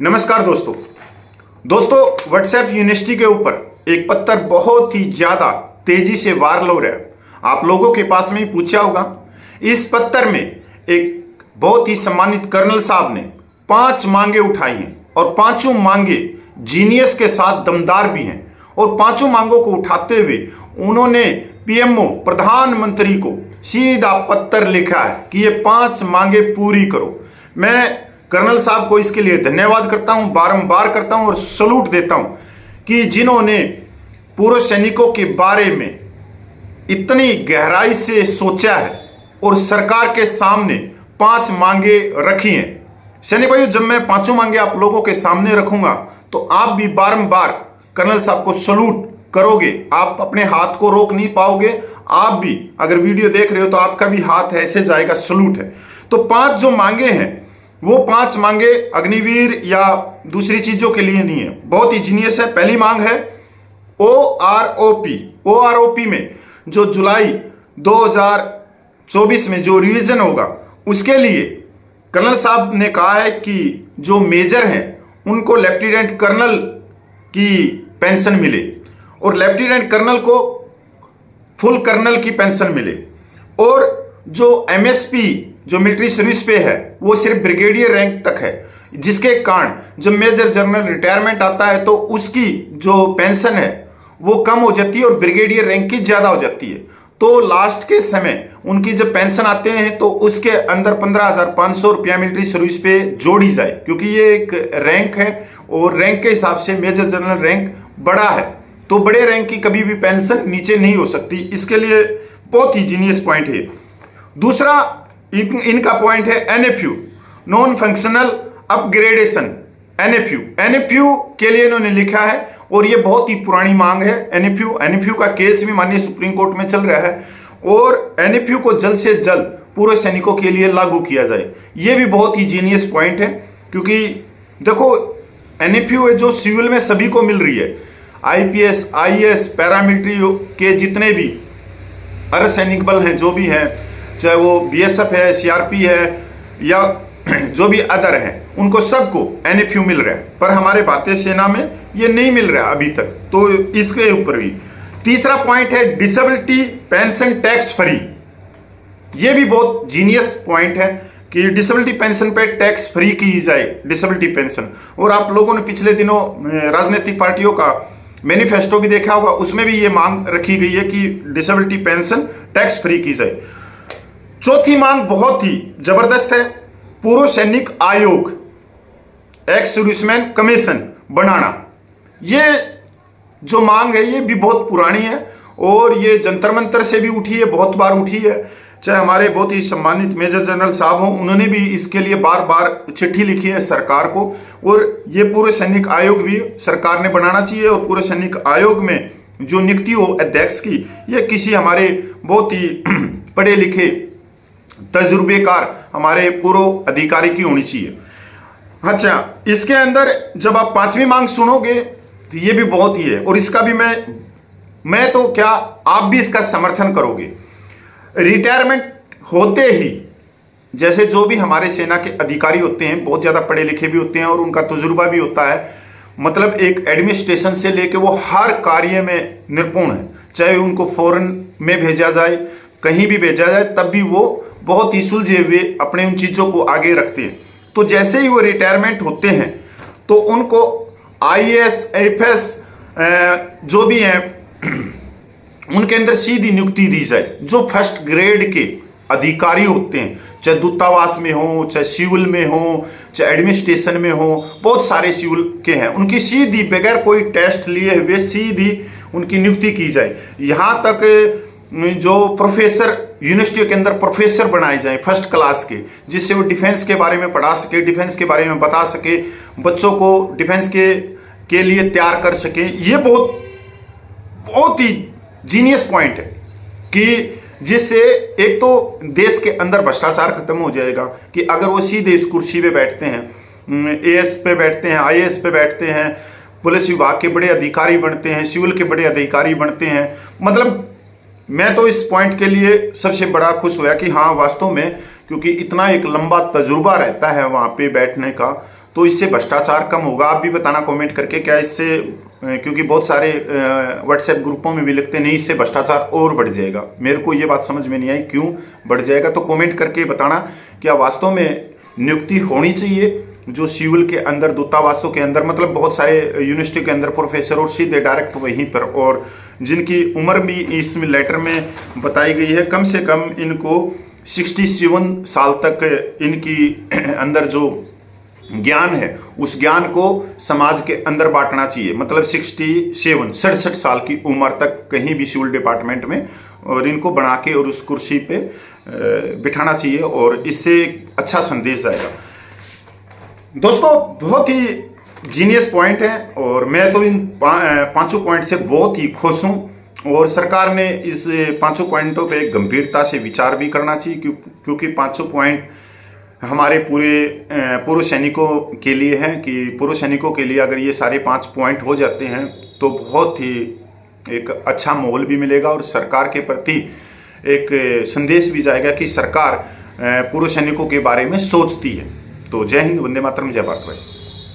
नमस्कार दोस्तों WhatsApp university के ऊपर एक पत्र बहुत ही ज्यादा तेजी से वायरल हो रहा है। आप लोगों के पास में ही पूछा होगा। इस पत्र में एक बहुत ही सम्मानित कर्नल साहब ने 5 मांगे उठाई हैं और 5 मांगे जीनियस के साथ दमदार भी हैं। और 5 मांगों को उठाते हुए उन्होंने पीएमओ प्रधानमंत्री को सीधा पत्र लिखा है कि ये 5 मांगे पूरी करो। मैं कर्नल साहब को इसके लिए धन्यवाद करता हूं, बारंबार करता हूं और सलूट देता हूं कि जिन्होंने पूर्व सैनिकों के बारे में इतनी गहराई से सोचा है और सरकार के सामने 5 मांगे रखी हैं। सैनिक भाइयों, जब मैं 5 मांगे आप लोगों के सामने रखूंगा तो आप भी बारंबार कर्नल साहब को सलूट करोगे। आप अपने हाथ को रोक नहीं पाओगे। आप भी अगर वीडियो देख रहे हो तो आपका भी हाथ ऐसे जाएगा, सलूट है। तो 5 जो मांगे हैं वो 5 मांगे अग्निवीर या दूसरी चीजों के लिए नहीं है, बहुत ही जीनियस है। पहली मांग है OROP। OROP में जो जुलाई 2024 में जो रिवीजन होगा उसके लिए कर्नल साहब ने कहा है कि जो मेजर हैं उनको लेफ्टिनेंट कर्नल की पेंशन मिले और लेफ्टिनेंट कर्नल को फुल कर्नल की पेंशन मिले। और जो MSP जो मिलिट्री सर्विस पे है वो सिर्फ ब्रिगेडियर रैंक तक है, जिसके कारण जब मेजर जनरल रिटायरमेंट आता है तो उसकी जो पेंशन है वो कम हो जाती है और ब्रिगेडियर रैंक की ज्यादा हो जाती है। तो लास्ट के समय उनकी जब पेंशन आते हैं तो उसके अंदर 15,500 रुपया मिलिट्री सर्विस पे जोड़ी जाए, क्योंकि ये एक रैंक है और रैंक के हिसाब से मेजर जनरल रैंक बड़ा है तो बड़े रैंक की कभी भी पेंशन नीचे नहीं हो सकती। इसके लिए बहुत ही जीनियस पॉइंट है। दूसरा इनका पॉइंट है NFU, non functional upgradation. NFU के लिए इन्होंने लिखा है और ये बहुत ही पुरानी मांग है। NFU का केस भी माननीय सुप्रीम कोर्ट में चल रहा है और NFU को जल्द से जल्द पूर्व सैनिकों के लिए लागू किया जाए। ये भी बहुत ही जीनियस पॉइंट है, क्योंकि देखो NFU है जो सिविल में सभी को मिल रही है। IPS IAS पैरामिलिट्री के जितने भी अर्धसैनिक बल हैं, जो भी हैं, चाहे वो BSF है, CRP है या जो भी अदर हैं, उनको सबको NFU मिल रहा है। पर हमारे भारतीय सेना में ये नहीं मिल रहा अभी तक, तो इसके ऊपर भी। तीसरा पॉइंट है डिसेबिलिटी पेंशन टैक्स फ्री। ये भी बहुत जीनियस पॉइंट है कि डिसेबिलिटी पेंशन पे टैक्स फ्री की जाए डिसेबिलिटी पेंशन। और आप लोगों ने पिछले दिनों राजनीतिक पार्टियों का मैनिफेस्टो भी देखा होगा, उसमें भी ये मांग रखी गई है कि डिसेबिलिटी पेंशन टैक्स फ्री की जाए। चौथी मांग बहुत ही जबरदस्त है, पूर्व सैनिक आयोग, एक्स सर्विसमैन कमीशन बनाना। ये जो मांग है ये भी बहुत पुरानी है और ये जंतर मंतर से भी उठी है, बहुत बार उठी है। चाहे हमारे बहुत ही सम्मानित मेजर जनरल साहब हों, उन्होंने भी इसके लिए बार बार चिट्ठी लिखी है सरकार को। और ये पूर्व सैनिक आयोग भी सरकार ने बनाना चाहिए और पूर्व सैनिक आयोग में जो नियुक्ति हो अध्यक्ष की, ये किसी हमारे बहुत ही पढ़े लिखे तजुर्बेकार हमारे पूर्व अधिकारी की होनी चाहिए। अच्छा, इसके अंदर जब आप 5वीं मांग सुनोगे तो ये भी बहुत ही है और इसका भी मैं तो क्या आप भी इसका समर्थन करोगे। रिटायरमेंट होते ही जैसे जो भी हमारे सेना के अधिकारी होते हैं बहुत ज्यादा पढ़े लिखे भी होते हैं और उनका तजुर्बा भी होता है, मतलब एक एडमिनिस्ट्रेशन से लेके वो हर कार्य में निपुण है। चाहे उनको फॉरेन में भेजा जाए, कहीं भी भेजा जाए, तब भी वो बहुत ही सुलझे हुए अपने उन चीजों को आगे रखते हैं। तो जैसे ही वो रिटायरमेंट होते हैं तो उनको IAS IPS जो भी हैं उनके अंदर सीधी नियुक्ति दी जाए। जो फर्स्ट ग्रेड के अधिकारी होते हैं, चाहे दूतावास में हो, चाहे सिविल में हो, चाहे एडमिनिस्ट्रेशन में हो, बहुत सारे सिविल के हैं, उनकी सीधी बगैर कोई टेस्ट लिए हुए सीधी उनकी नियुक्ति की जाए। यहां तक जो प्रोफेसर यूनिवर्सिटी के अंदर प्रोफेसर बनाए जाए फर्स्ट क्लास के, जिससे वो डिफेंस के बारे में पढ़ा सके, डिफेंस के बारे में बता सके, बच्चों को डिफेंस के लिए तैयार कर सके। ये बहुत ही जीनियस पॉइंट है कि जिससे एक तो देश के अंदर भ्रष्टाचार खत्म हो जाएगा कि अगर वो सीधे इस कुर्सी पे बैठते हैं, AS पे बैठते हैं, IAS पे बैठते हैं, पुलिस विभाग के बड़े अधिकारी बनते हैं, सिविल के बड़े अधिकारी बनते हैं। मतलब मैं तो इस पॉइंट के लिए सबसे बड़ा खुश हुआ कि हाँ वास्तव में, क्योंकि इतना एक लंबा तजुर्बा रहता है वहां पे बैठने का, तो इससे भ्रष्टाचार कम होगा। आप भी बताना कमेंट करके क्या इससे, क्योंकि बहुत सारे व्हाट्सएप ग्रुपों में भी लिखते नहीं इससे भ्रष्टाचार और बढ़ जाएगा। मेरे को ये बात समझ में नहीं आई क्यों बढ़ जाएगा, तो कमेंट करके बताना क्या वास्तव में नियुक्ति होनी चाहिए जो सिविल के अंदर, दूतावासों के अंदर, मतलब बहुत सारे यूनिवर्सिटी के अंदर प्रोफेसर और सीधे डायरेक्ट वहीं पर, और जिनकी उम्र भी इस लेटर में बताई गई है कम से कम इनको 67 साल तक इनकी अंदर जो ज्ञान है उस ज्ञान को समाज के अंदर बांटना चाहिए। मतलब 67 साल की उम्र तक कहीं भी सिविल डिपार्टमेंट में, और इनको बना के और उस कुर्सी पे बिठाना चाहिए, और इससे अच्छा संदेश जाएगा। दोस्तों बहुत ही जीनियस पॉइंट है, और मैं तो इन पांचों पॉइंट से बहुत ही खुश हूं, और सरकार ने इस पांचों पॉइंटों पे गंभीरता से विचार भी करना चाहिए, क्योंकि पांचों पॉइंट हमारे पूरे पूर्व सैनिकों के लिए हैं, कि पूर्व सैनिकों के लिए अगर ये सारे 5 पॉइंट हो जाते हैं तो बहुत ही एक अच्छा माहौल भी मिलेगा, और सरकार के प्रति एक संदेश भी जाएगा कि सरकार पूर्व सैनिकों के बारे में सोचती है। तो जय हिंद, वंदे मातरम, जय भारत भाई।